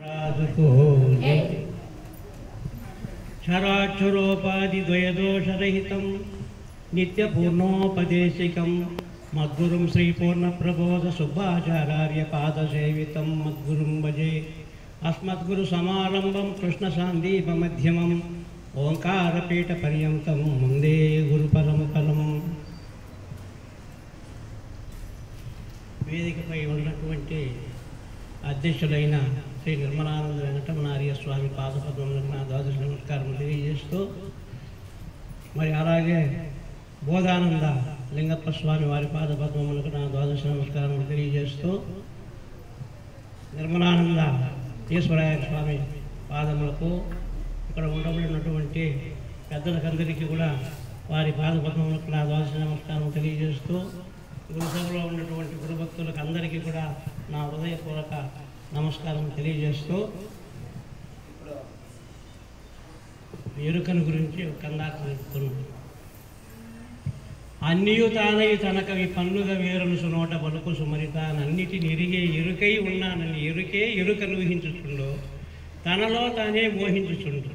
क्षराक्षरोपाधिद्वयदोषरहितं नित्यपूर्णोपदेशिकं मद्गुरुं श्रीपूर्णप्रबोधसुब्बाचार्यपादसेवितं मद्गुरुं भजे। अस्मद्गुरुसमारम्भं कृष्णसान्दीपमध्यमम् ओंकारपीठपर्यन्तं वन्दे गुरुपरम्परम्। వేదికపై ఉన్నటువంటి అధ్యక్షులైన శ్రీ నిర్మలానంద వెంకటరమణార్య స్వామి పాదపద్మములకు నా ద్వాదశ నమస్కారం తెలియజేస్తూ, మరి అలాగే బోధానంద లింగప్ప స్వామి వారి పాదపద్మములకు నా ద్వాదశ నమస్కారం తెలియజేస్తూ, నిర్మలానంద ఈశ్వరాయ స్వామి పాదములకు ఇక్కడ ఉండబడినటువంటి పెద్దలకందరికీ కూడా వారి పాదపద్మములకు నా ద్వాదశ నమస్కారం తెలియజేస్తూ, గురుసభలో ఉన్నటువంటి గురుభక్తులకు అందరికీ కూడా నా హృదయపూర్వక నమస్కారం తెలియజేస్తూ, ఎరుకను గురించి కందాక చెప్తున్నాను. అన్నియు తానై తనకవి పన్నుగ వేరనుసు నోట పలుకు సుమరితానన్నిటిని ఎరిగే ఎరుకై ఉన్నానని ఎరుకే ఎరుకను ఊహించుచుండో తనలో తానే మోహించుచుండు.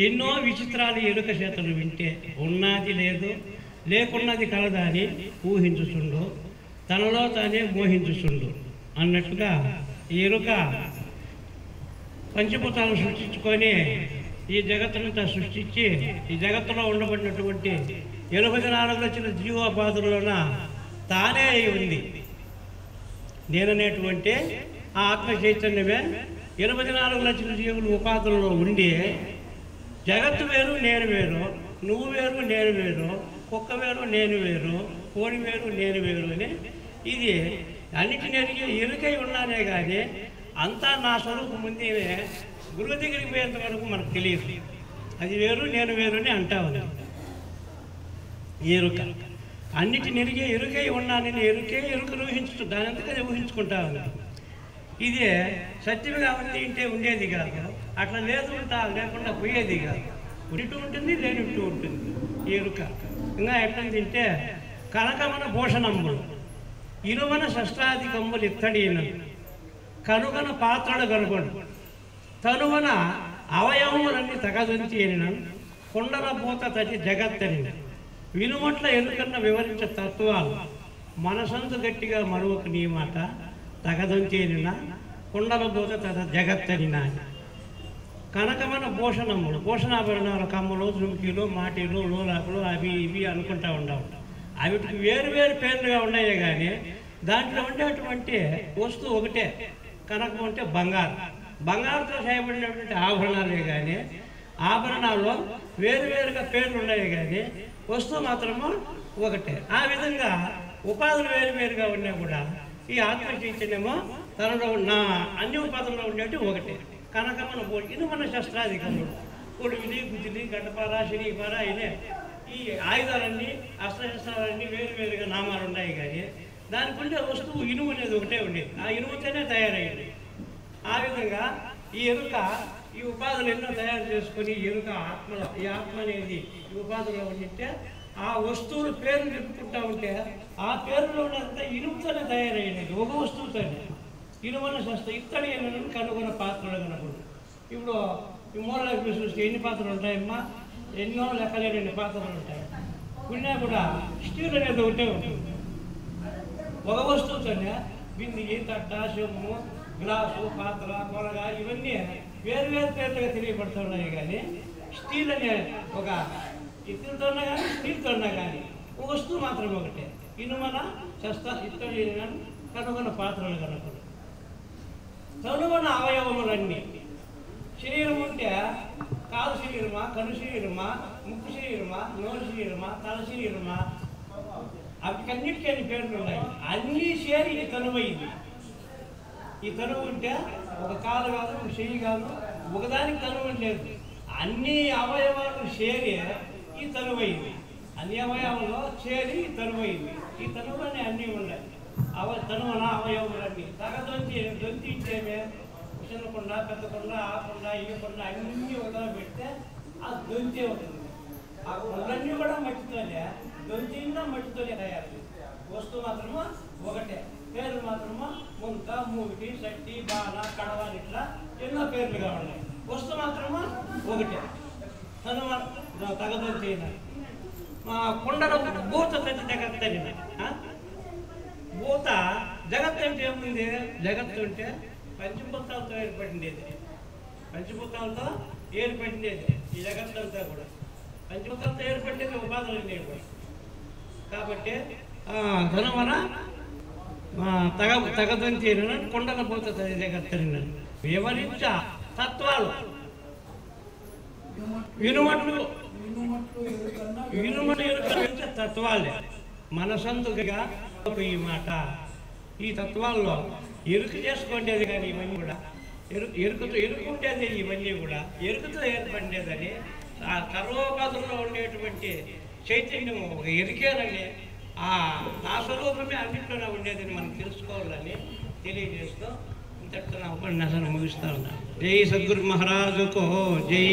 ఎన్నో విచిత్రాలు ఎరుక చేతలు వింటే ఉన్నది లేదు లేకున్నది కలదా అని ఊహించుచుండు, తనలో తానే మోహించుచుండు అన్నట్టుగా ఎరుక పంచభూతాలను సృష్టించుకొని ఈ జగత్తునంతా సృష్టించి ఈ జగత్తులో ఉండబడినటువంటి 84 లక్షల జీవోపాధుల్లోన తానే ఉంది. నేననేటువంటి ఆ ఆత్మ చైతన్యమే 84 లక్షల జీవులు ఉపాధుల్లో ఉండి జగత్తు వేరు నేను వేరు, నువ్వు వేరు నేను వేరు, కుక్క వేరు నేను వేరు, కోడి వేరు నేను వేరు అని ఇది అన్నిటిని ఎరుకై ఉన్నానే కానీ అంతా నా స్వరూపం ముందేనే గురువు దగ్గరికి పోయేంత వరకు మనకు తెలియదు. అది వేరు నేను వేరు అని అంటావు. ఎరుక అన్నిటిని ఎరుకై ఉన్నానని ఎరుకను ఊహించు దాని అంతకనే ఊహించుకుంటావు. ఇదే సత్యమే కాబట్టి ఇంటే ఉండేది కాదు, అట్లా లేదు ఉంటా లేకుండా పోయేది కాదు. ఉంటూ ఉంటుంది లేనిట్టు ఉంటుంది ఎరుక. ఇంకా ఎట్లా తింటే కనకమన భూషణంబులు ఇరువన శస్త్రాధికంబులు ఇత్తడీన కనుగన పాత్రలు కనుగొను తనువన అవయవములన్నీ తగదొంచి ఎనిన కొండల పూత తటి జగత్తని వినుమట్ల ఎరుకన్న వివరించే తత్వాలు మనసంతు గట్టిగా మరొక నీ మాట తగదొంచి ఎనిన కొండల పూత తట జగత్తనిన కనకమైన భూషణములు భూషణాభరణాల కమ్మలు చుమ్కీలు మాటీలు లోలాకులు అవి ఇవి అనుకుంటూ ఉండవు. అవిటికి వేరు వేరు పేర్లుగా ఉన్నాయే కానీ దాంట్లో ఉండేటువంటి వస్తువు ఒకటే. కనకం అంటే బంగారు, బంగారుతో చేయబడినటువంటి ఆభరణాలే కానీ ఆభరణాల్లో వేరువేరుగా పేర్లు ఉన్నాయి కానీ వస్తువు మాత్రము ఒకటే. ఆ విధంగా ఉపాధులు వేరువేరుగా ఉన్నా కూడా ఈ ఆత్మ చైతన్యమో తనలో ఉన్న అన్ని ఉపాధుల్లో ఉండేవి ఒకటే. కనకమన ఇది మన శస్త్రాధికములు కొడుకుని గుజ్జుని గడ్డపార శనిపార ఇదే ఈ ఆయుధాలన్నీ అస్త్రశస్త్రాలన్నీ వేరువేరుగా నామాలు ఉన్నాయి కానీ దానికి ఉండే వస్తువు ఇనుము అనేది ఒకటే ఉండేది. ఆ ఇనుముతోనే తయారయ్యేది. ఆ విధంగా ఈ ఎరుక ఈ ఉపాధులు ఎన్నో తయారు చేసుకొని ఎరుక ఆత్మలో ఈ ఆత్మ అనేది ఈ ఉపాధుల్లో ఉంటే ఆ వస్తువులు పేర్లు చెప్పుకుంటూ ఉంటే ఆ పేరులో ఉన్నంతా ఇనుముతోనే తయారయ్యేది. ఒక వస్తువుతోనే ఇనుమన్న శస్త్రం ఇత్తడి కనుగొన్న పాత్రలు కనపడు. ఇప్పుడు ఈ మూలలకు చూస్తే ఎన్ని పాత్రలు ఉంటాయమ్మా? ఎన్నో లెక్కలేని పాత్రలు ఉంటాయి. ఉన్నా కూడా స్టీల్ అనేది ఒకటే ఉంటుంది. ఒక వస్తువుతోనే బింది తట్ట సొమ్ము గ్లాసు పాత్ర కొరగా ఇవన్నీ వేరువేరు పేర్లుగా తెలియబడుతున్నాయి. కానీ స్టీల్ అనే ఒక ఇత్తడితోన్నా కానీ స్టీల్తోన్నా కానీ ఒక వస్తువు మాత్రం ఒకటే. ఇనుమన శస్త్ర ఇత్తడి కనుగొన్న పాత్రలు కనపడు. తనువన అవయవములన్నీ శరీరం ఉంటే కాలు శరీరమా, కను శరీరమా, ముక్కు శరీరమా, నోరు శరీరమా, తల శరీరమా, అన్నిటికీ అన్ని పేర్లు ఉన్నాయి. అన్నీ చేరి ఈ తనువైంది. ఈ తనువు ఉంటే ఒక కాలు కాదు, ఒక చెయ్యి కాదు, ఒకదానికి తనువు లేదు. అన్ని అవయవాలు చేరి ఈ తనువైంది. అన్ని అవయవాల్లో చేరి ఈ తనువైంది. ఈ తనువులోనే అన్నీ ఉన్నాయి. తనువన అవయవములన్నీ దొంతించేమే చిన్నకుండా పెద్దకుండా ఆకుండా ఇవ్వకుండా అన్నీ వదల పెడితే అది దొంతే ఉంటుంది. ఆ కొండలన్నీ కూడా మట్టితోనే దొంతిందా మట్టితోనే తయారు. వస్తువు మాత్రము ఒకటే, పేరు మాత్రము ముంత మూటి సట్టి బాణ కడవ ఇట్లా ఎన్నో పేర్లుగా ఉన్నాయి. వస్తు మాత్రము ఒకటే. తగదంతి మా కుండల భూత ప్రతి జగత్తని. భూత జగత్తు అంటే ఏముంది? జగత్తు అంటే పంచభూతాలతో ఏర్పడిండేది. పంచభూతాలతో ఏర్పడిండేది ఈ జగత్తంతా కూడా. పంచభూతాలతో ఏర్పడింది ఉపాధులు అనేవి కూడా. కాబట్టి ధనవన తగదంతి కుండల భూత జగత్తని వివరించ తత్వాలు వినుమట్లు ఎరుక తత్వాలే మనసందుగా ఈ మాట. ఈ తత్వాల్లో ఎరుక చేసుకునేది కానీ ఇవన్నీ కూడా ఎరుకుంటేది ఇవన్నీ కూడా ఎరుకతో ఏర్పడేదని ఆ సర్వోపాధుల్లో ఉండేటువంటి చైతన్యం ఒక ఎరికేనని నా స్వరూపమే అన్నింటిలోనే ఉండేదని మనం తెలుసుకోవాలని తెలియజేస్తూ ఇంతటితో నా ఉపన్యాసాన్ని ముగిస్తా ఉన్నాను. జై సద్గురు మహారాజుకో జై.